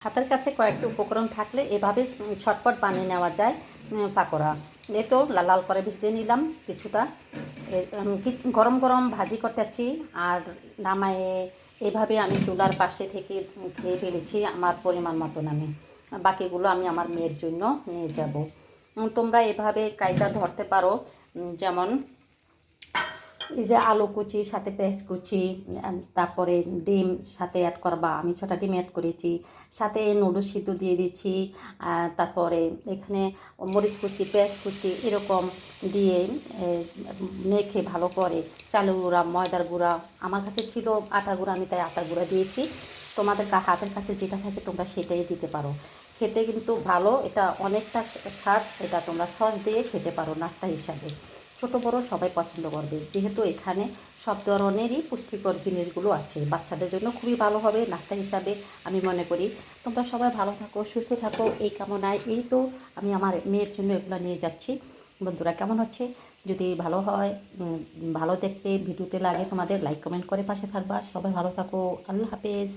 হাতের কাছে কয়েকটি উপকরণ থাকলে এভাবে ছটপট বানিয়ে নেওয়া যায় পাকোড়া। এ তো লাল লাল করে ভেজে নিলাম কিছুটা, গরম গরম ভাজি করতেছি আর নামায়ে এভাবে আমি চুলার পাশে থেকে খেয়ে ফেলেছি আমার পরিমাণ মতন। আমি বাকিগুলো আমি আমার মেয়ের জন্য নিয়ে যাব। তোমরা এভাবে কাইটা ধরতে পারো, যেমন এই যে আলু কুচি সাথে পেঁয়াজ কুচি, তারপরে ডিম সাথে অ্যাড করবা। আমি 6টা ডিম অ্যাড করেছি, সাথে নুডলস সিদ্ধ দিয়ে দিচ্ছি। তারপরে এখানে মরিচ কুচি, পেঁয়াজ কুচি এরকম দিয়ে মেখে ভালো করে চালের গুঁড়া, ময়দার গুঁড়া, আমার কাছে ছিল আটা গুঁড়া, আমি তাই আটা গুঁড়া দিয়েছি। তোমাদের হাতের কাছে যেটা থাকে তোমরা সেটাই দিতে পারো। খেতে কিন্তু ভালো, এটা অনেকটা স্বাদ। এটা তোমরা সস দিয়ে খেতে পারো নাস্তা হিসাবে। ছোট বড় সবাই পছন্দ করবে, যেহেতু এখানে সব ধরনেরই পুষ্টিকর জিনিসগুলো আছে। বাচ্চাদের জন্য খুবই ভালো হবে নাস্তা হিসাবে আমি মনে করি। তোমরা সবাই ভালো থাকো, সুস্থ থাকো এই কামনায়। এই তো আমি আমার মেয়ের জন্য এগুলো নিয়ে যাচ্ছি। বন্ধুরা, কেমন হচ্ছে? যদি ভালো হয়, ভালো দেখতে ভিডিওতে লাগে তোমাদের, লাইক কমেন্ট করে পাশে থাকবা। সবাই ভালো থাকো। আল্লাহ হাফেজ।